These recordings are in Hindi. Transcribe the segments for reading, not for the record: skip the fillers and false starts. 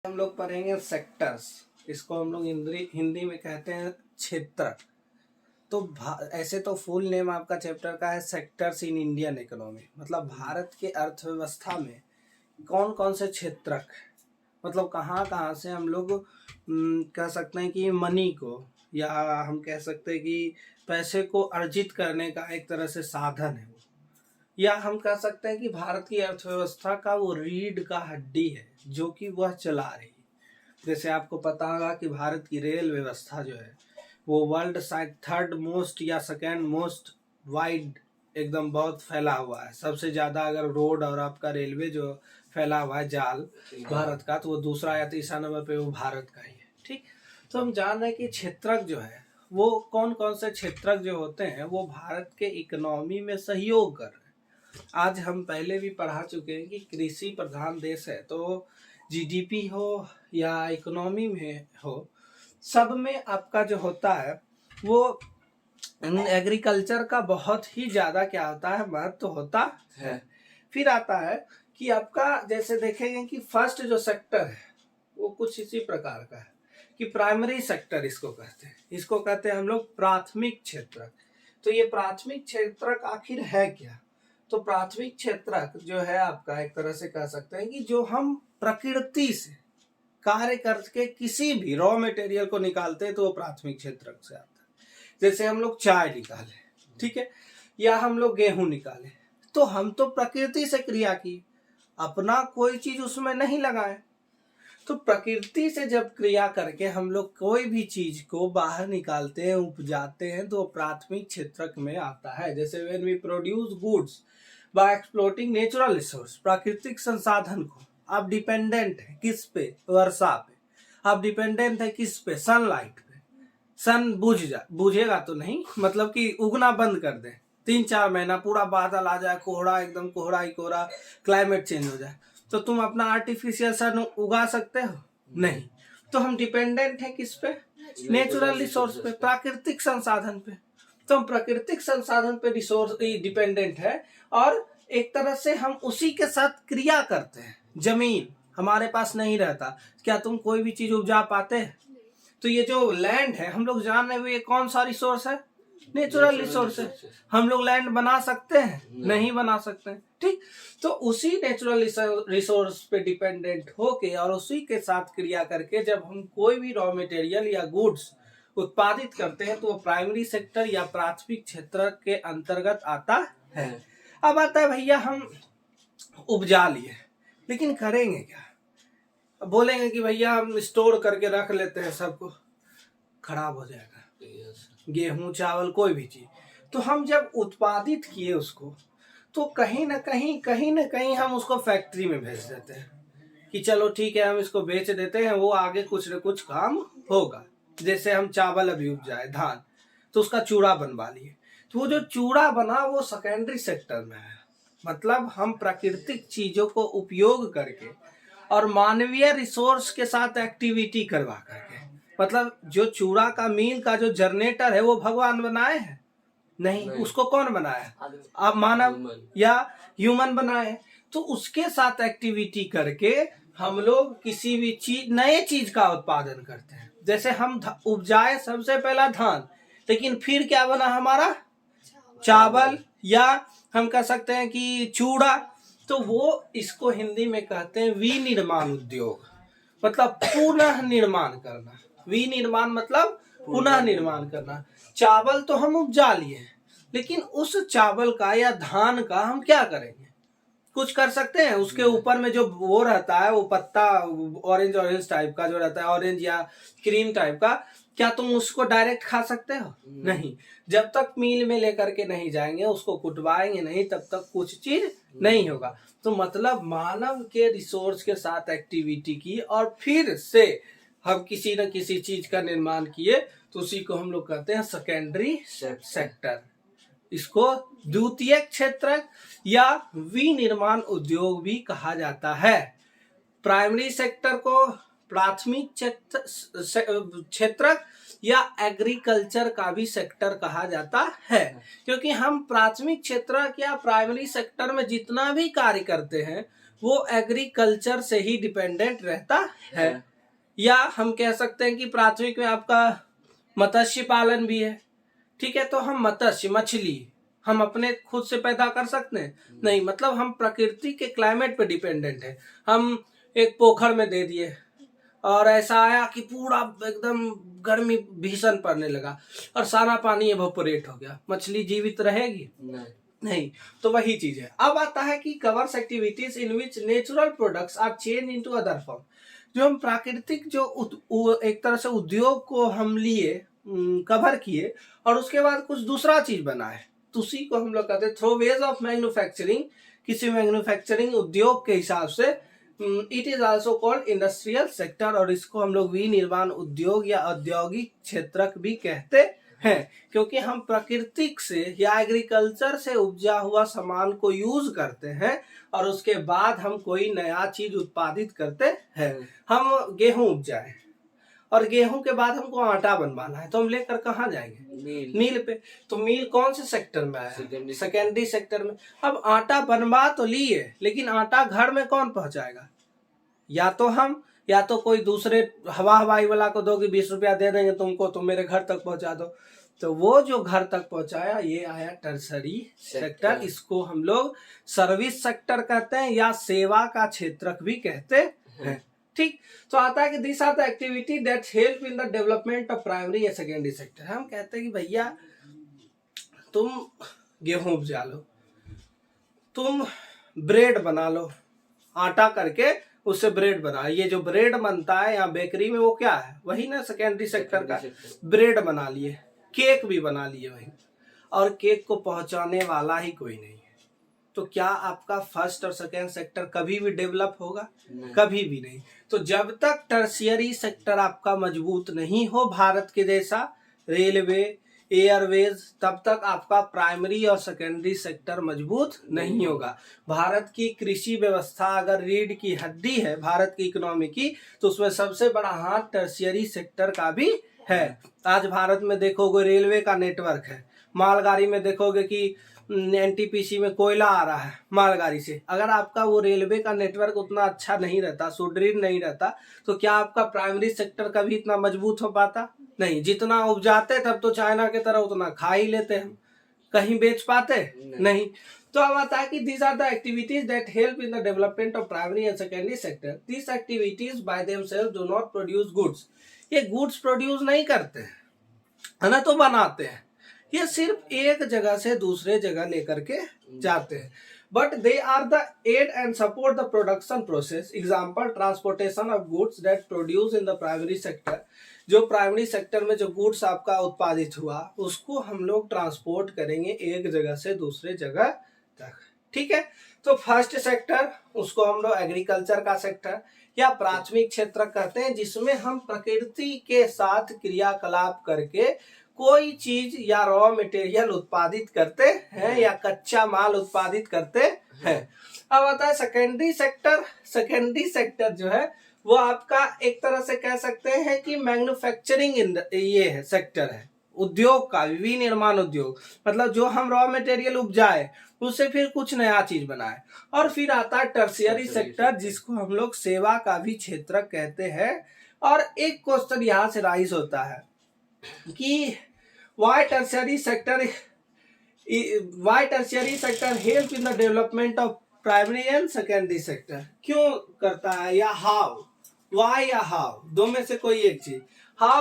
हम लोग पढ़ेंगे सेक्टर्स। इसको हम लोग हिंदी में कहते हैं क्षेत्र। तो ऐसे तो फुल नेम आपका चैप्टर का है सेक्टर्स इन इंडियन इकोनॉमी, मतलब भारत के अर्थव्यवस्था में कौन कौन से क्षेत्रक, मतलब कहाँ कहाँ से हम लोग कह सकते हैं कि मनी को, या हम कह सकते हैं कि पैसे को अर्जित करने का एक तरह से साधन है, या हम कह सकते हैं कि भारत की अर्थव्यवस्था का वो रीढ़ का हड्डी है जो कि वह चला रही है। जैसे आपको पता होगा कि भारत की रेल व्यवस्था जो है वो वर्ल्ड शायद थर्ड मोस्ट या सेकेंड मोस्ट वाइड एकदम बहुत फैला हुआ है। सबसे ज़्यादा अगर रोड और आपका रेलवे जो फैला हुआ है जाल भारत का, तो वो दूसरा या तीसरा नंबर पे वो भारत का ही है। ठीक, तो हम जान रहे हैं कि क्षेत्रक जो है वो कौन कौन से क्षेत्रक जो होते हैं वो भारत के इकोनॉमी में सहयोग कर रहे हैं। आज हम पहले भी पढ़ा चुके हैं कि कृषि प्रधान देश है, तो जीडीपी हो या इकोनॉमी में हो, सब में आपका जो होता है वो एग्रीकल्चर का बहुत ही ज़्यादा क्या होता है, महत्व तो होता है। फिर आता है कि आपका जैसे देखेंगे कि फर्स्ट जो सेक्टर है वो कुछ इसी प्रकार का है कि प्राइमरी सेक्टर इसको कहते हैं। इसको कहते हैं हम लोग प्राथमिक क्षेत्रक। तो ये प्राथमिक क्षेत्रक आखिर है क्या? तो प्राथमिक क्षेत्रक जो है आपका एक तरह से कह सकते हैं कि जो हम प्रकृति से कार्य करके किसी भी रॉ मटेरियल को निकालते हैं तो वो प्राथमिक क्षेत्रक से आता है। जैसे हम लोग चाय निकाले, ठीक है, या हम लोग गेहूं निकाले, तो हम तो प्रकृति से क्रिया की, अपना कोई चीज उसमें नहीं लगाए। तो प्रकृति से जब क्रिया करके हम लोग कोई भी चीज को बाहर निकालते हैं, उपजाते हैं, तो प्राथमिक क्षेत्रक में आता है। जैसे when we produce goods by exploiting natural resource, प्राकृतिक संसाधन को आप डिपेंडेंट है किस पे? वर्षा पे। आप डिपेंडेंट है किस पे? सनलाइट पे। सन बुझेगा तो नहीं, मतलब कि उगना बंद कर दे, 3-4 महीना पूरा बादल आ जाए, कोहरा एकदम कोहरा ही कोहरा, क्लाइमेट चेंज हो जाए, तो तुम अपना आर्टिफिशियल सन उगा सकते हो? नहीं। तो हम डिपेंडेंट है किस पे? नेचुरल रिसोर्स पे, प्राकृतिक संसाधन पे। तो हम प्राकृतिक संसाधन पे रिसोर्स डिपेंडेंट है, और एक तरह से हम उसी के साथ क्रिया करते हैं। जमीन हमारे पास नहीं रहता, क्या तुम कोई भी चीज उपजा पाते हैं? तो ये जो लैंड है हम लोग जान रहे हैं ये कौन सा रिसोर्स है? नेचुरल रिसोर्स है। हम लोग लैंड बना सकते हैं? नहीं बना सकते हैं। ठीक, तो उसी नेचुरल रिसोर्स पे डिपेंडेंट होके और उसी के साथ क्रिया करके जब हम कोई भी रॉ मटेरियल या गुड्स उत्पादित करते हैं तो वो प्राइमरी सेक्टर या प्राथमिक क्षेत्र के अंतर्गत आता है। अब आता है भैया हम उपजा लिए, लेकिन करेंगे क्या? बोलेंगे कि भैया हम स्टोर करके रख लेते हैं, सबको खराब हो जाएगा, गेहूं चावल कोई भी चीज। तो हम जब उत्पादित किए उसको, तो कहीं ना कहीं हम उसको फैक्ट्री में भेज देते हैं कि चलो ठीक है हम इसको बेच देते हैं, वो आगे कुछ न कुछ काम होगा। जैसे हम चावल अभी उपजाए, धान, तो उसका चूड़ा बनवा लिए, तो वो जो चूड़ा बना वो सेकेंडरी सेक्टर में है। मतलब हम प्राकृतिक चीजों को उपयोग करके और मानवीय रिसोर्स के साथ एक्टिविटी करवा करके, मतलब जो चूड़ा का मील का जो जनरेटर है वो भगवान बनाए हैं? नहीं। उसको कौन बनाया? अब मानव या ह्यूमन बनाए। तो उसके साथ एक्टिविटी करके हम लोग किसी भी चीज, नए चीज का उत्पादन करते हैं। जैसे हम उपजाए सबसे पहला धान, लेकिन फिर क्या बना हमारा? चावल, या हम कह सकते हैं कि चूड़ा। तो वो इसको हिंदी में कहते हैं विनिर्माण उद्योग, मतलब पुनः निर्माण करना। विनिर्माण मतलब पुनः निर्माण करना। चावल तो हम उपजा लिए, लेकिन उस चावल का या धान का हम क्या करेंगे? कुछ कर सकते हैं? उसके ऊपर में जो वो रहता है, वो पत्ता ऑरेंज टाइप का जो रहता है, ऑरेंज या क्रीम टाइप का, क्या तुम उसको डायरेक्ट खा सकते हो? नहीं। जब तक मील में लेकर के नहीं जाएंगे, उसको कुटवाएंगे नहीं, तब तक कुछ चीज नहीं होगा। तो मतलब मानव के रिसोर्स के साथ एक्टिविटी की और फिर से हम किसी न किसी चीज का निर्माण किए, तो उसी को हम लोग कहते हैं सेकेंडरी सेक्टर। इसको द्वितीयक क्षेत्र या विनिर्माण उद्योग भी कहा जाता है। प्राइमरी सेक्टर को प्राथमिक क्षेत्र या एग्रीकल्चर का भी सेक्टर कहा जाता है, क्योंकि हम प्राथमिक क्षेत्र या प्राइमरी सेक्टर में जितना भी कार्य करते हैं वो एग्रीकल्चर से ही डिपेंडेंट रहता है। या हम कह सकते हैं कि प्राथमिक में आपका मत्स्य पालन भी है, ठीक है। तो हम मत्स्य मछली हम अपने खुद से पैदा कर सकते हैं? नहीं, मतलब हम प्रकृति के क्लाइमेट पे डिपेंडेंट है। हम एक पोखर में दे दिए और ऐसा आया कि पूरा एकदम गर्मी भीषण पड़ने लगा और सारा पानी एवोपोरेट हो गया, मछली जीवित रहेगी? नहीं। तो वही चीज है। अब आता है कि covers activities in which natural products are change into other form. जो हम प्राकृतिक जो एक तरह से उद्योग को हम लिए, कवर किए और उसके बाद कुछ दूसरा चीज बना है, तो उसी को हम लोग कहते हैं थ्रो वेज ऑफ मैन्युफैक्चरिंग। किसी मैन्युफैक्चरिंग उद्योग के हिसाब से it is also called industrial sector, और इसको हम लोग विनिर्माण उद्योग या औद्योगिक क्षेत्रक भी कहते हैं, क्योंकि हम प्राकृतिक से या एग्रीकल्चर से उपजा हुआ सामान को यूज करते हैं और उसके बाद हम कोई नया चीज उत्पादित करते हैं। हम गेहूं उपजाए और गेहूं के बाद हमको आटा बनवाना है, तो हम लेकर कहाँ जाएंगे? मिल पे। तो मिल कौन से सेक्टर में आया? सेकेंडरी सेक्टर में। अब आटा बनवा तो लिए, लेकिन आटा घर में कौन पहुंचाएगा? या तो हम, या तो कोई दूसरे हवाई वाला को दोगे, 20 रुपया दे देंगे तुमको, तुम मेरे घर तक पहुंचा दो। तो वो जो घर तक पहुंचाया, ये आया टर्सरी सेक्टर। इसको हम लोग सर्विस सेक्टर कहते हैं या सेवा का क्षेत्रक भी कहते हैं, ठीक। तो आता है कि this are the activity that help in the development of primary या सेकेंडरी सेक्टर। हम कहते हैं कि भैया तुम गेहूं उपजा लो, तुम ब्रेड बना लो, आटा करके उससे ब्रेड बना। ये जो ब्रेड बनता है यहाँ बेकरी में, वो क्या है? वही ना सेकेंडरी सेक्टर का। ब्रेड बना लिए, केक भी बना लिए वही, और केक को पहुंचाने वाला ही कोई नहीं है। तो क्या आपका फर्स्ट और सेकेंड सेक्टर कभी भी डेवलप होगा? कभी भी नहीं। तो जब तक टर्शियरी सेक्टर आपका मजबूत नहीं हो, भारत के जैसा रेलवे, एयरवेज, तब तक आपका प्राइमरी और सेकेंडरी सेक्टर मजबूत नहीं होगा। भारत की कृषि व्यवस्था अगर रीढ़ की हड्डी है भारत की इकोनॉमी की, तो उसमें सबसे बड़ा हाथ टर्शियरी सेक्टर का भी है। आज भारत में देखोगे रेलवे का नेटवर्क है, मालगाड़ी में देखोगे कि एनटीपीसी में कोयला आ रहा है मालगाड़ी से। अगर आपका वो रेलवे का नेटवर्क उतना अच्छा नहीं रहता, सुदृढ़ नहीं रहता, तो क्या आपका प्राइमरी सेक्टर कभी इतना मजबूत हो पाता? नहीं। जितना उपजाते तब तो चाइना की तरह उतना खा ही लेते हम, कहीं बेच पाते नहीं। तो अब आता है कि these are the activities that help in the development of primary and secondary sector. These activities by themselves do not produce goods. ये गुड्स प्रोड्यूस नहीं करते हैं, है ना, तो बनाते हैं। ये सिर्फ एक जगह से दूसरे जगह लेकर के जाते हैं, but they are the aid and support the production process. Example, transportation of goods that produce in the primary sector. जो प्राइमरी सेक्टर में जो गुड्स आपका उत्पादित हुआ, उसको हम लोग ट्रांसपोर्ट करेंगे एक जगह से दूसरे जगह तक, ठीक है। तो फर्स्ट सेक्टर, उसको हम लोग एग्रीकल्चर का सेक्टर या प्राथमिक क्षेत्र कहते हैं, जिसमें हम प्रकृति के साथ क्रियाकलाप करके कोई चीज या रॉ मटेरियल उत्पादित करते हैं या कच्चा माल उत्पादित करते हैं। अब आता है सेकेंडरी सेक्टर। सेकेंडरी सेक्टर जो है वो आपका एक तरह से कह सकते हैं कि मैन्युफैक्चरिंग ये है, सेक्टर है, उद्योग का, विनिर्माण उद्योग। मतलब जो हम रॉ मटेरियल उपजाए उससे फिर कुछ नया चीज बनाए। और फिर आता है टर्शियरी सेक्टर, जिसको हम लोग सेवा का भी क्षेत्र कहते हैं। और एक क्वेश्चन यहाँ से राइज होता है कि why tertiary sector help in the development of primary and secondary sector? क्यों करता है, या how, why या how, दो में से कोई एक चीज। how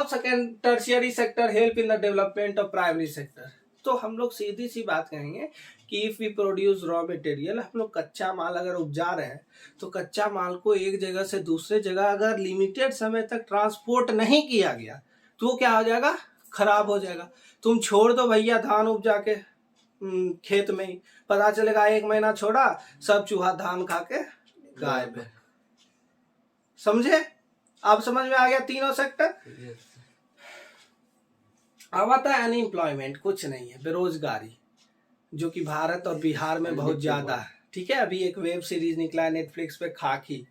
tertiary sector help in the development of primary sector? तो हम लोग सीधी सी बात कहेंगे कि if we produce raw material, हम लोग कच्चा माल अगर उपजा रहे हैं, तो कच्चा माल को एक जगह से दूसरे जगह अगर लिमिटेड समय तक ट्रांसपोर्ट नहीं किया गया, तो वो क्या हो जाएगा? खराब हो जाएगा। तुम छोड़ दो भैया धान उपजा के खेत में ही, पता चलेगा 1 महीना छोड़ा, सब चूहा धान खा के गायब है। समझे? आप समझ में आ गया तीनों सेक्टर? अब आता है अनएम्प्लॉयमेंट, कुछ नहीं है, बेरोजगारी, जो कि भारत और बिहार में बहुत ज्यादा है, ठीक है। अभी एक वेब सीरीज निकला है नेटफ्लिक्स पे, खाकी,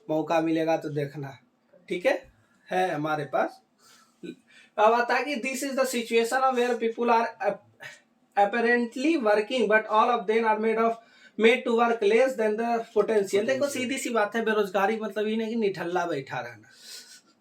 मौका मिलेगा तो देखना, ठीक है हमारे पास। अब आता है कि this is the situation of where people are apparently working but all of them are made of made to work less than the potential. देखो सीधी सी बात है, बेरोजगारी मतलब ये नहीं कि निठल्ला बैठा रहना,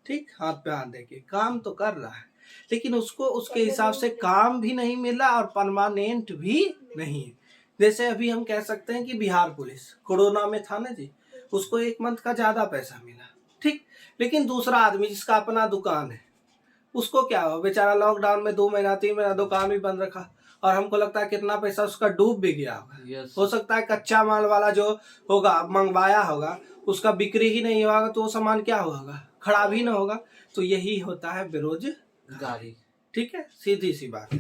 ठीक, हाथ पे हाथ देके काम तो कर रहा है, लेकिन उसको उसके हिसाब से काम भी नहीं मिला और परमानेंट भी नहीं है। जैसे अभी हम कह सकते हैं कि बिहार पुलिस कोरोना में था ना जी, उसको 1 मंथ का ज्यादा पैसा मिला, ठीक, लेकिन दूसरा आदमी जिसका अपना दुकान है उसको क्या हुआ, बेचारा लॉकडाउन में 2 महीना 3 महीना दुकान भी बंद रखा, और हमको लगता है कितना पैसा उसका डूब भी गया होगा। हो सकता है कच्चा माल वाला जो होगा मंगवाया होगा उसका बिक्री ही नहीं होगा, तो वो सामान क्या होगा, खराब ही ना होगा। तो यही होता है बेरोजगारी, ठीक है, सीधी सी बात है।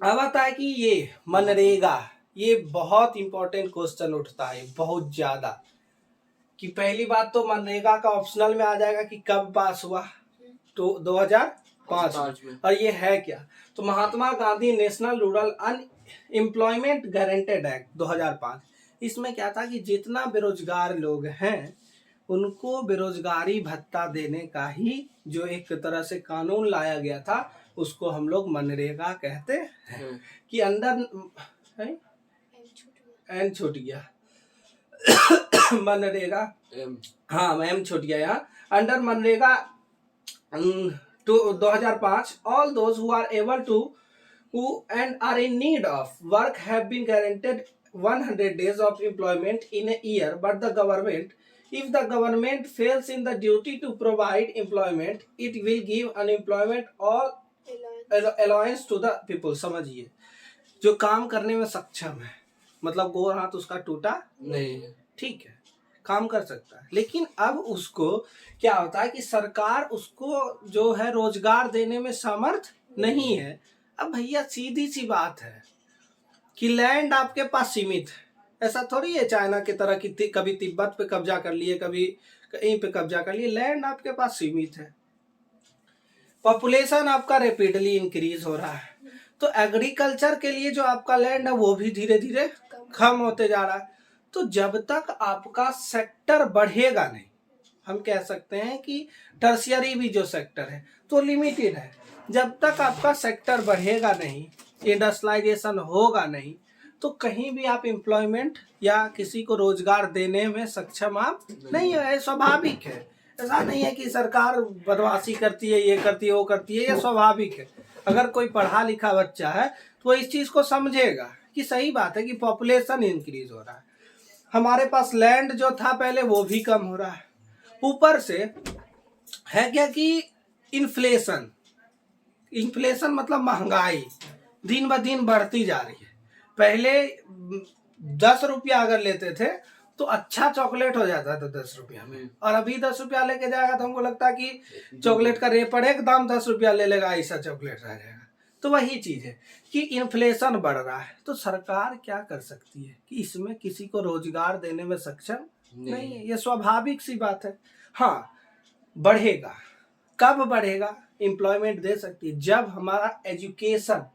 अब आता है कि ये मनरेगा, ये बहुत इंपॉर्टेंट क्वेश्चन उठता है बहुत ज्यादा, कि पहली बात तो मनरेगा का ऑप्शनल में आ जाएगा कि कब पास हुआ, तो 2005 में। और ये है क्या, तो Mahatma Gandhi national rural unemployment guaranteed act 2005। इसमें क्या था कि जितना बेरोजगार लोग हैं उनको बेरोजगारी भत्ता देने का ही जो एक तरह से कानून लाया गया था, उसको हम लोग मनरेगा कहते हैं। कि अंदर एन छूट गया मनरेगा, हाँ मैम छूट गया यहाँ, under MNREGA 2005 all those who are able to who and are in need of work have been guaranteed 100 days of employment in a year, but the government, if the government fails in the duty to provide employment, it will give unemployment all allowance to the people। समझिए, जो काम करने में सक्षम है, मतलब गोर हाथ उसका टूटा नहीं है, ठीक है, काम कर सकता है, लेकिन अब उसको क्या होता है कि सरकार उसको जो है रोजगार देने में समर्थ नहीं है। अब भैया सीधी सी बात है कि लैंड आपके पास सीमित है, ऐसा थोड़ी है चाइना की तरह कि कभी तिब्बत पे कब्जा कर लिए, कभी कहीं पे कब्जा कर लिए, लैंड आपके पास सीमित है, पॉपुलेशन आपका रैपिडली इंक्रीज हो रहा है, तो एग्रीकल्चर के लिए जो आपका लैंड है वो भी धीरे धीरे कम होते जा रहा है। तो जब तक आपका सेक्टर बढ़ेगा नहीं, हम कह सकते हैं कि टर्शियरी भी जो सेक्टर है तो लिमिटेड है, जब तक आपका सेक्टर बढ़ेगा नहीं, इंडस्ट्रियलाइजेशन होगा नहीं, तो कहीं भी आप एम्प्लॉयमेंट या किसी को रोजगार देने में सक्षम आप नहीं है। स्वाभाविक है, ऐसा नहीं है कि सरकार बदमाशी करती है, ये करती है वो करती है, ये स्वाभाविक है। अगर कोई पढ़ा लिखा बच्चा है तो वो इस चीज को समझेगा कि सही बात है कि पॉपुलेशन इंक्रीज हो रहा है, हमारे पास लैंड जो था पहले वो भी कम हो रहा है, ऊपर से है क्या कि इन्फ्लेशन, इन्फ्लेशन मतलब महंगाई दिन ब दिन बढ़ती जा रही है। पहले 10 रुपया अगर लेते थे तो अच्छा चॉकलेट हो जाता था 10 रुपया में, और अभी 10 रुपया लेके जाएगा तो हमको लगता है कि चॉकलेट का रेट पड़ेगा, दाम 10 रुपया ले लेगा, ऐसा चॉकलेट रह जाएगा। तो वही चीज है कि इन्फ्लेशन बढ़ रहा है, तो सरकार क्या कर सकती है कि इसमें किसी को रोजगार देने में सक्षम नहीं है, ये स्वाभाविक सी बात है। हाँ, बढ़ेगा, कब बढ़ेगा, एम्प्लॉयमेंट दे सकती है जब हमारा एजुकेशन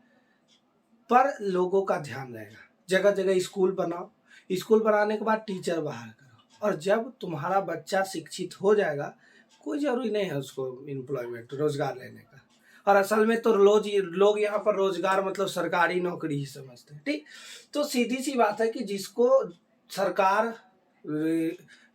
पर लोगों का ध्यान रहेगा, जगह जगह स्कूल बनाओ, स्कूल बनाने के बाद टीचर बाहर करो, और जब तुम्हारा बच्चा शिक्षित हो जाएगा कोई जरूरी नहीं है उसको एम्प्लॉयमेंट रोजगार लेने का। और असल में तो लोग यहाँ पर रोजगार मतलब सरकारी नौकरी ही समझते हैं, ठीक। तो सीधी सी बात है कि जिसको सरकार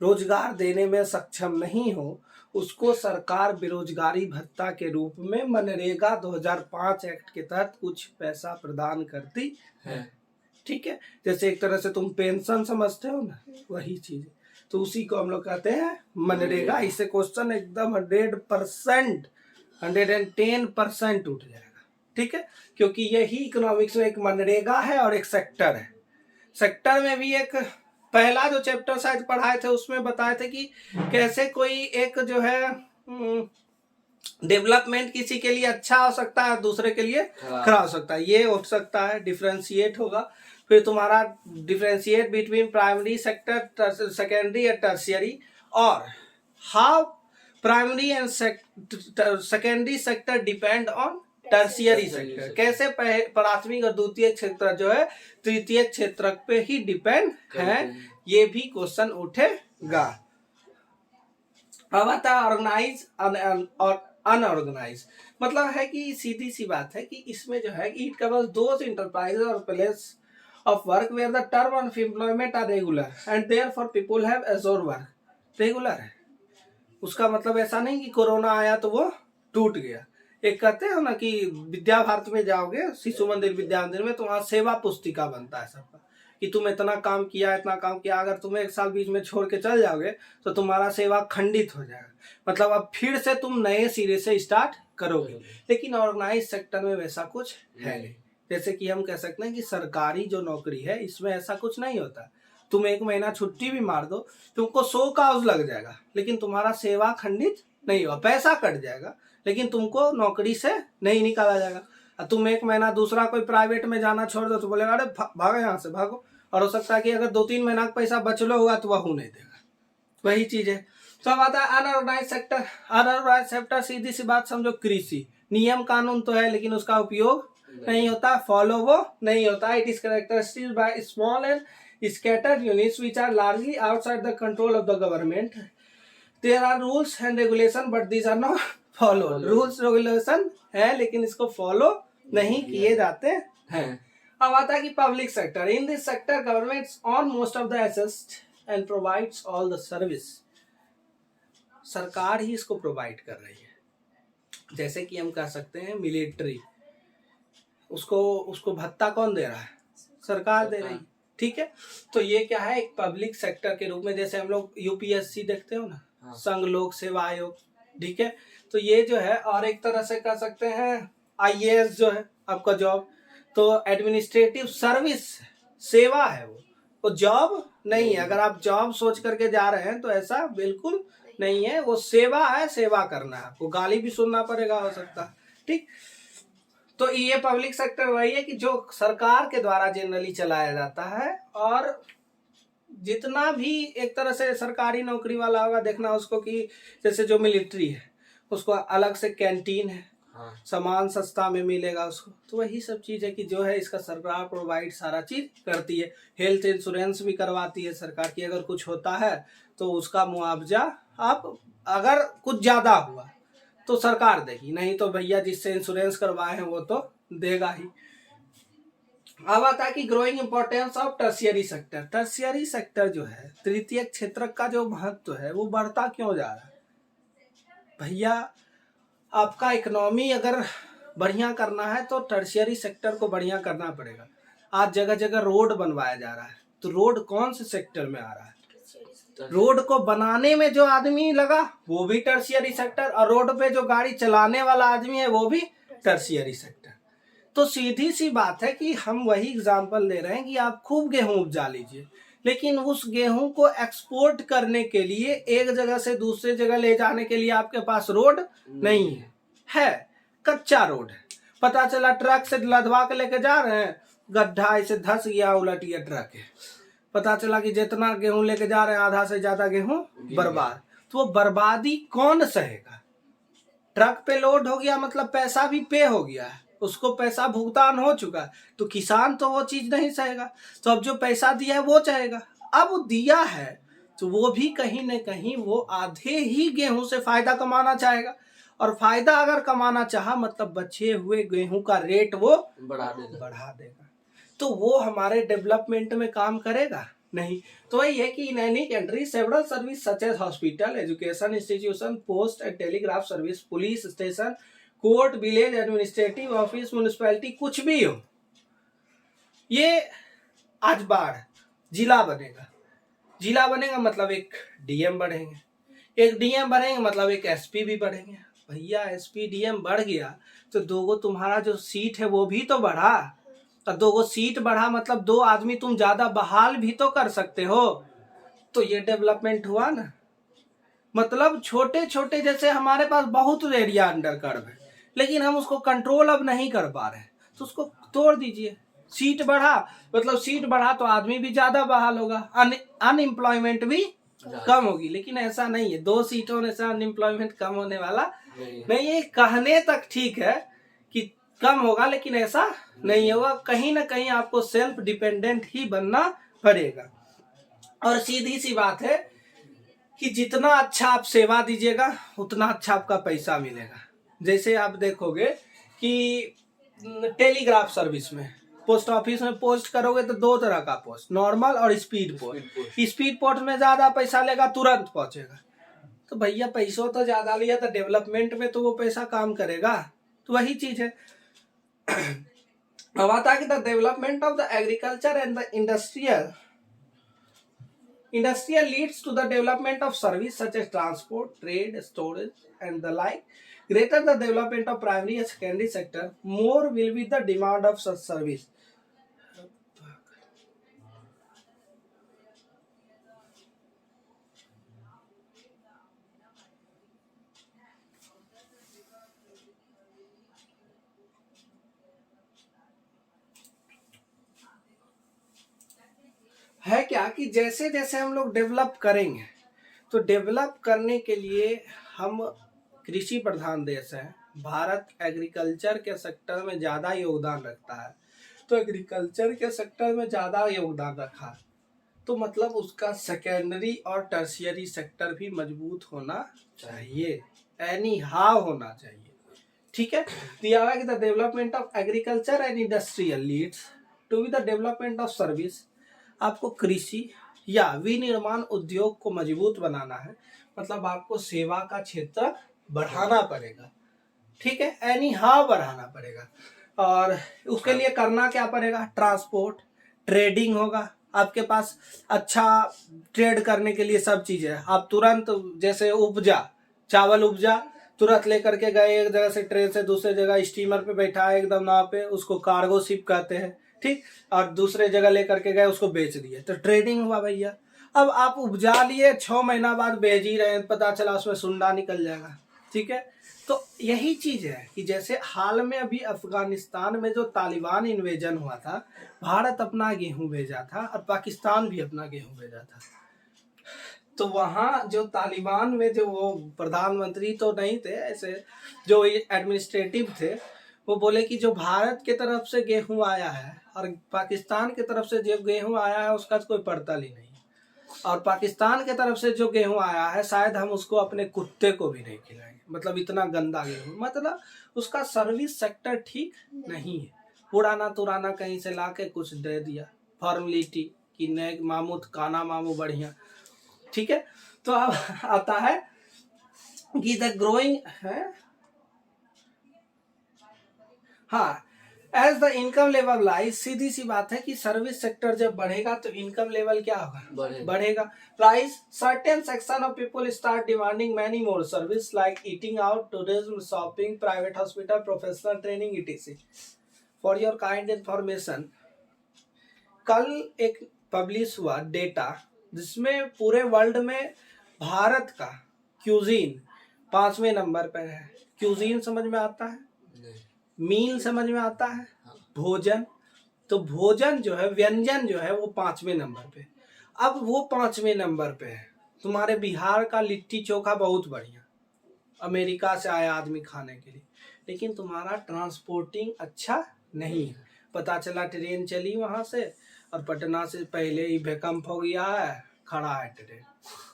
रोजगार देने में सक्षम नहीं हो उसको सरकार बेरोजगारी भत्ता के रूप में मनरेगा 2005 एक्ट के तहत कुछ पैसा प्रदान करती है, ठीक है। जैसे एक तरह से तुम पेंशन समझते हो ना, वही चीज, तो उसी को हम लोग कहते हैं मनरेगा। इससे क्वेश्चन एकदम 100% 110% उठ जाएगा, ठीक है, क्योंकि यही इकोनॉमिक्स में एक मनरेगा है और एक सेक्टर है। सेक्टर में भी एक पहला जो चैप्टर शायद पढ़ाए थे उसमें बताए थे कि कैसे कोई एक जो है डेवलपमेंट किसी के लिए अच्छा हो सकता है, दूसरे के लिए खराब हो सकता है। ये हो सकता है डिफरेंशिएट होगा, फिर तुम्हारा differentiate between primary sector, secondary या टर्शियरी, और how primary and secondary sector depend on tertiary sector, कैसे प्राथमिक और द्वितीय क्षेत्र जो है तृतीय क्षेत्र पे ही डिपेंड है, ये भी क्वेश्चन उठेगा। अब आता है ऑर्गेनाइज और अनऑर्गेनाइज, मतलब है कि सीधी सी बात है कि इसमें जो है इट कवर्स दोज इंटरप्राइजेज और place of work where the term of employment are regular and therefore people have assured work। Regular है, उसका मतलब ऐसा नहीं कि कोरोना आया तो वो टूट गया। एक कहते हैं ना कि विद्या भारती में जाओगे, शिशु मंदिर विद्या मंदिर में, तो वहाँ सेवा पुस्तिका बनता है सबका कि तुम इतना काम किया, इतना काम किया। अगर तुम 1 साल बीच में छोड़ के चल जाओगे तो तुम्हारा सेवा खंडित हो जाएगा, मतलब अब फिर से तुम नए सिरे से स्टार्ट करोगे। लेकिन ऑर्गेनाइज सेक्टर में वैसा कुछ है नहीं। जैसे कि हम कह सकते हैं कि सरकारी जो नौकरी है इसमें ऐसा कुछ नहीं होता। तुम 1 महीना छुट्टी भी मार दो, तुमको 100 काउज लग जाएगा, लेकिन तुम्हारा सेवा खंडित नहीं होगा। पैसा कट जाएगा लेकिन तुमको नौकरी से नहीं निकाला जाएगा। तुम 1 महीना दूसरा कोई प्राइवेट में जाना छोड़ दो तो बोलेगा अरे भागो यहाँ से, भागो। और हो सकता है कि अगर 2-3 महीना का पैसा बचलो होगा तो वह नहीं देगा। वही चीज है। तो अब आता है अनऑर्गेनाइज सेक्टर। अनऑर्गेनाइज सेक्टर सीधी सी बात समझो, कृषि। नियम कानून तो है लेकिन उसका उपयोग नहीं होता, फॉलो वो नहीं होता। It is characterised by small and scattered units which are largely outside the control of the government. There are rules and regulation but these are not follow. Rules regulation है लेकिन इसको फॉलो नहीं किए जाते हैं। अब आता है कि public sector. In this sector government on most of the asset and provides all the service. सरकार ही इसको प्रोवाइड कर रही है। जैसे कि हम कह सकते हैं मिलिट्री, उसको भत्ता कौन दे रहा है? सरकार दे रही है, ठीक है। तो ये क्या है, एक पब्लिक सेक्टर के रूप में। जैसे हम लोग यूपीएससी देखते हो ना, संघ लोक सेवा आयोग, ठीक है। तो ये जो है, और एक तरह से कह सकते हैं आईएएस जो है आपका जॉब, तो एडमिनिस्ट्रेटिव सर्विस, सेवा है वो जॉब नहीं है। अगर आप जॉब सोच करके जा रहे हैं तो ऐसा बिल्कुल नहीं है, वो सेवा है, सेवा करना है। आपको गाली भी सुनना पड़ेगा हो सकता है, ठीक। तो ये पब्लिक सेक्टर वही है कि जो सरकार के द्वारा जनरली चलाया जाता है, और जितना भी एक तरह से सरकारी नौकरी वाला होगा, देखना उसको कि जैसे जो मिलिट्री है उसको अलग से कैंटीन है, सामान सस्ता में मिलेगा उसको। तो वही सब चीज है कि जो है इसका सरकार प्रोवाइड सारा चीज करती है। हेल्थ इंश्योरेंस भी करवाती है सरकार की, अगर कुछ होता है तो उसका मुआवजा आप अगर कुछ ज्यादा हुआ तो सरकार देगी, नहीं तो भैया जिससे इंश्योरेंस करवाए हैं वो तो देगा ही। अब आता है कि growing importance of tertiary sector. Tertiary sector जो है, तृतीय क्षेत्र का जो महत्व है वो बढ़ता क्यों जा रहा है? भैया आपका इकोनॉमी अगर बढ़िया करना है तो टर्शियरी सेक्टर को बढ़िया करना पड़ेगा। आज जगह जगह रोड बनवाया जा रहा है, तो रोड कौन से सेक्टर में आ रहा है? रोड को बनाने में जो आदमी लगा वो भी टर्शियरी सेक्टर, और रोड पे जो गाड़ी चलाने वाला आदमी है वो भी टर्शियरी सेक्टर। तो सीधी सी बात है कि हम वही एग्जांपल ले रहे हैं कि आप खूब गेहूं उपजा लीजिए, लेकिन उस गेहूं को एक्सपोर्ट करने के लिए, एक जगह से दूसरे जगह ले जाने के लिए आपके पास रोड नहीं है, कच्चा रोड है। पता चला ट्रक से लदवा के लेके जा रहे हैं, गड्ढा ऐसे धस गया, उलट गया ट्रक है। पता चला कि जितना गेहूं लेके जा रहे हैं आधा से ज्यादा गेहूं बर्बाद। तो वो बर्बादी कौन सहेगा? ट्रक पे लोड हो गया मतलब पैसा भी पे हो गया है, उसको पैसा भुगतान हो चुका है, तो किसान तो वो चीज नहीं सहेगा। तो अब जो पैसा दिया है वो चाहेगा। अब वो दिया है तो वो भी कहीं न कहीं वो आधे ही गेहूं से फायदा कमाना चाहेगा, और फायदा अगर कमाना चाहा मतलब बचे हुए गेहूं का रेट वो बढ़ा देगा। तो वो हमारे डेवलपमेंट में काम करेगा नहीं। तो वही है कि in any country several service such as hospital, education institution, post and telegraph service, police station, court, village administrative office, municipality, कुछ भी हो, ये आज बाढ़ जिला बनेगा। जिला बनेगा मतलब एक डीएम बढ़ेंगे, एक डीएम बढ़ेंगे मतलब एक एसपी भी बढ़ेंगे। भैया एसपी डीएम बढ़ गया तो दोगो तुम्हारा जो सीट है वो भी तो बढ़ा, और दोगो सीट बढ़ा मतलब 2 आदमी तुम ज्यादा बहाल भी तो कर सकते हो। तो ये डेवलपमेंट हुआ ना। मतलब छोटे छोटे, जैसे हमारे पास बहुत एरिया अंडर कर्व है लेकिन हम उसको कंट्रोल अब नहीं कर पा रहे, तो उसको तोड़ दीजिए। सीट बढ़ा मतलब सीट बढ़ा तो आदमी भी ज्यादा बहाल होगा, अनएम्प्लॉयमेंट भी कम होगी। लेकिन ऐसा नहीं है, 2 सीट होने से अनएम्प्लॉयमेंट कम होने वाला नहीं है। कहने तक ठीक है कि कम होगा, लेकिन ऐसा नहीं होगा। कहीं ना कहीं आपको सेल्फ डिपेंडेंट ही बनना पड़ेगा। और सीधी सी बात है कि जितना अच्छा आप सेवा दीजिएगा उतना अच्छा आपका पैसा मिलेगा। जैसे आप देखोगे कि टेलीग्राफ सर्विस में पोस्ट ऑफिस में पोस्ट करोगे तो दो तरह का पोस्ट, नॉर्मल और स्पीड पोस्ट। स्पीड पोस्ट में ज्यादा पैसा लेगा, तुरंत पहुंचेगा। तो भैया पैसों तो ज्यादा लिया तो डेवलपमेंट में तो वो पैसा काम करेगा। तो वही चीज है। अब आता है कि the development of the agriculture and the industrial leads to the development of service such as transport, trade, storage and the like. Greater the development of primary and secondary sector, more will be the demand of such service. है क्या कि जैसे जैसे हम लोग डेवलप करेंगे, तो डेवलप करने के लिए हम कृषि प्रधान देश है, भारत एग्रीकल्चर के सेक्टर में ज़्यादा योगदान रखता है। तो एग्रीकल्चर के सेक्टर में ज़्यादा योगदान रखा तो मतलब उसका सेकेंडरी और टर्शियरी सेक्टर भी मजबूत होना चाहिए, एनी हाउ होना चाहिए। ठीक है, दिया हुआ कि the development of agriculture and industrial leads to be the development of service. आपको कृषि या विनिर्माण उद्योग को मजबूत बनाना है, मतलब आपको सेवा का क्षेत्र बढ़ाना पड़ेगा। ठीक है, एनी हाउ बढ़ाना पड़ेगा। और उसके लिए करना क्या पड़ेगा, ट्रांसपोर्ट, ट्रेडिंग होगा आपके पास, अच्छा ट्रेड करने के लिए सब चीज़ है। आप तुरंत जैसे उपजा, चावल उपजा, तुरंत लेकर के गए एक जगह से ट्रेन से दूसरे जगह, स्टीमर पे बैठा एकदम नाव पे, उसको कार्गो शिप कहते हैं। ठीक, और दूसरे जगह लेकर के गए, उसको बेच दिए, तो ट्रेडिंग हुआ भैया। अब आप उपजा लिए, 6 महीना बाद बेच ही रहे हैं, पता चला उसमें सुंडा निकल जाएगा। ठीक है, तो यही चीज है कि जैसे हाल में अभी अफगानिस्तान में जो तालिबान इन्वेजन हुआ था, भारत अपना गेहूं भेजा था और पाकिस्तान भी अपना गेहूं भेजा था। तो वहाँ जो तालिबान में जो वो प्रधानमंत्री तो नहीं थे, ऐसे जो एडमिनिस्ट्रेटिव थे, वो बोले कि जो भारत के तरफ से गेहूं आया है और पाकिस्तान की तरफ से जो गेहूं आया है उसका कोई पड़ताल ही नहीं, और पाकिस्तान की तरफ से जो गेहूं आया है शायद हम उसको अपने कुत्ते को भी नहीं खिलाएंगे। मतलब इतना गंदा गेहूं, मतलब उसका सर्विस सेक्टर ठीक नहीं है, पुराना तुराना कहीं से ला के कुछ दे दिया, फॉर्मेलिटी कि नए मामू काना मामू बढ़िया। ठीक है, तो अब आता है कि द ग्रोइंग है, हाँ, as the income level rise, सीधी सी बात है कि सर्विस सेक्टर जब बढ़ेगा तो इनकम लेवल क्या होगा, बढ़ेगा। Rise, certain section of people start demanding many more service like eating out, tourism, shopping, private hospital, professional training etc. For your kind information, कल एक पब्लिश हुआ डेटा जिसमें पूरे वर्ल्ड में भारत का क्यूजीन 5वें नंबर पर है। क्यूजीन समझ में आता है, मील समझ में आता है, भोजन, तो भोजन जो है, व्यंजन जो है वो 5वें नंबर पे। अब वो 5वें नंबर पे है। तुम्हारे बिहार का लिट्टी चोखा बहुत बढ़िया, अमेरिका से आया आदमी खाने के लिए, लेकिन तुम्हारा ट्रांसपोर्टिंग अच्छा नहीं है। पता चला ट्रेन चली वहां से और पटना से पहले ही भूकंप हो गया है, खड़ा है ट्रेन,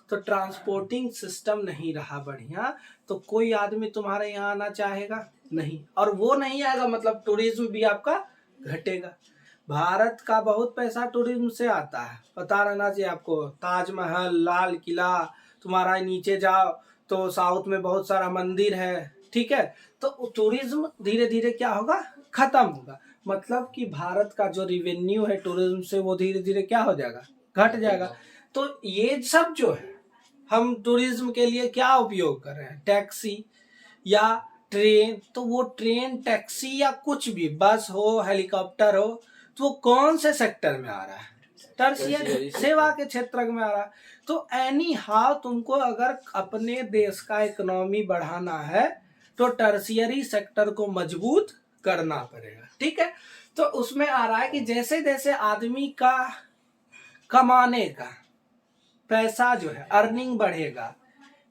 तो ट्रांसपोर्टिंग सिस्टम नहीं रहा बढ़िया, तो कोई आदमी तुम्हारे यहाँ आना चाहेगा नहीं, और वो नहीं आएगा मतलब टूरिज्म भी आपका घटेगा। भारत का बहुत पैसा टूरिज्म से आता है, पता रहना चाहिए आपको। ताजमहल, लाल किला, तुम्हारा नीचे जाओ तो साउथ में बहुत सारा मंदिर है। ठीक है, तो टूरिज्म धीरे धीरे क्या होगा, खत्म होगा। मतलब कि भारत का जो रिवेन्यू है टूरिज्म से वो धीरे धीरे क्या हो जाएगा, घट जाएगा। तो ये सब जो है हम टूरिज्म के लिए क्या उपयोग कर रहे हैं, टैक्सी या ट्रेन, तो वो ट्रेन, टैक्सी या कुछ भी, बस हो, हेलीकॉप्टर हो, तो वो कौन से सेक्टर में आ रहा है, टर्शियरी सेवा के क्षेत्र में आ रहा है। तो एनी हाउ तुमको अगर अपने देश का इकोनॉमी बढ़ाना है तो टर्शियरी सेक्टर को मजबूत करना पड़ेगा। ठीक है, तो उसमें आ रहा है कि जैसे जैसे आदमी का कमाने का पैसा जो है, अर्निंग बढ़ेगा,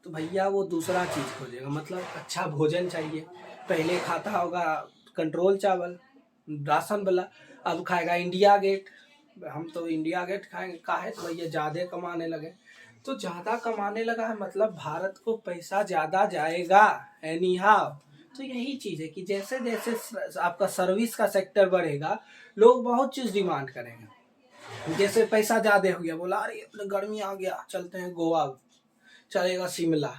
तो भैया वो दूसरा चीज खोजेगा। मतलब अच्छा भोजन चाहिए, पहले खाता होगा कंट्रोल चावल राशन वाला, अब खाएगा इंडिया गेट। हम तो इंडिया गेट खाएंगे, काहे, तो भैया ज्यादा कमाने लगे, तो ज्यादा कमाने लगा है मतलब भारत को पैसा ज्यादा जाएगा एनी हाउ। तो यही चीज़ है कि जैसे जैसे आपका सर्विस का सेक्टर बढ़ेगा, लोग बहुत चीज़ डिमांड करेंगे। जैसे पैसा ज़्यादा हो गया, बोला अरे गर्मी आ गया, चलते हैं गोवा, चलेगा शिमला,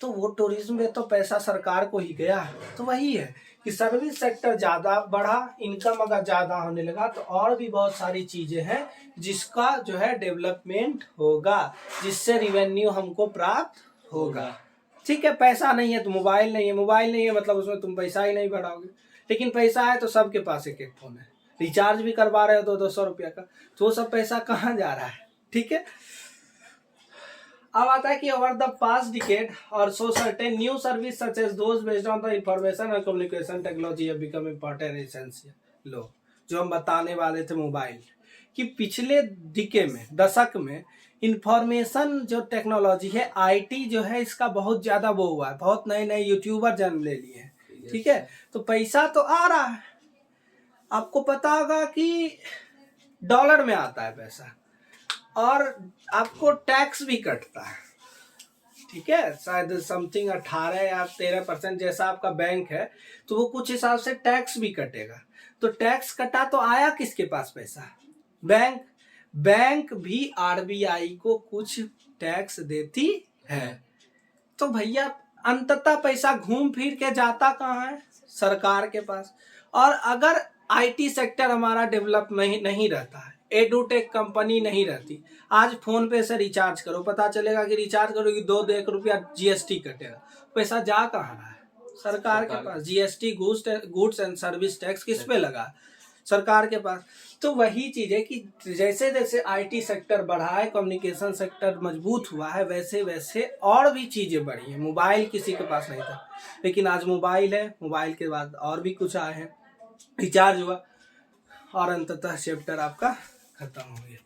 तो वो टूरिज्म में तो पैसा सरकार को ही गया। तो वही है कि सर्विस सेक्टर ज़्यादा बढ़ा, इनकम अगर ज़्यादा होने लगा तो और भी बहुत सारी चीज़ें हैं जिसका जो है डेवलपमेंट होगा, जिससे रिवेन्यू हमको प्राप्त होगा। ठीक है, पैसा नहीं है तो मोबाइल नहीं है, मोबाइल नहीं है मतलब उसमें तुम पैसा ही नहीं बढ़ाओगे, लेकिन पैसा है तो सबके पास एक एक फोन है, रिचार्ज भी करवा रहे हो 200 रुपया का, तो वो सब पैसा कहाँ जा रहा है। ठीक है, अब आता है कि over the past decade or so certain new service such as those based on the information और communication technology have become important essential. लो, जो हम बताने वाले थे मोबाइल कि पिछले दशक में इंफॉर्मेशन जो टेक्नोलॉजी है, आईटी जो है, इसका बहुत ज्यादा वो हुआ है, बहुत नए नए यूट्यूबर जन्म ले लिए हैं। ठीक है, तो पैसा तो आ रहा है, आपको पता होगा कि डॉलर में आता है पैसा, और आपको टैक्स भी कटता है। ठीक है, शायद समथिंग 18 या 13% जैसा आपका बैंक है, तो वो कुछ हिसाब से टैक्स भी कटेगा। तो टैक्स कटा तो आया किसके पास पैसा? बैंक भी आरबीआई को कुछ टैक्स देती है। तो भैया अंततः पैसा घूम फिर के जाता कहाँ है? सरकार के पास। और अगर आईटी सेक्टर हमारा डेवलप नहीं रहता है, एडुटेक कंपनी नहीं रहती, आज फोन पे से रिचार्ज करो, पता चलेगा कि रिचार्ज करोगे 2 रुपया जीएसटी कटेगा, पैसा जा कहाँ रहा है? सरकार के पास। GST goods and service tax किस पे लगा? सरकार के पास। तो वही चीज है कि जैसे जैसे आईटी सेक्टर बढ़ा है, कम्युनिकेशन सेक्टर मजबूत हुआ है, वैसे वैसे और भी चीजें बढ़ी हैं। मोबाइल किसी के पास नहीं था, लेकिन आज मोबाइल है, मोबाइल के बाद और भी कुछ आए हैं, रिचार्ज हुआ, और अंततः चैप्टर आपका खत्म हो गया।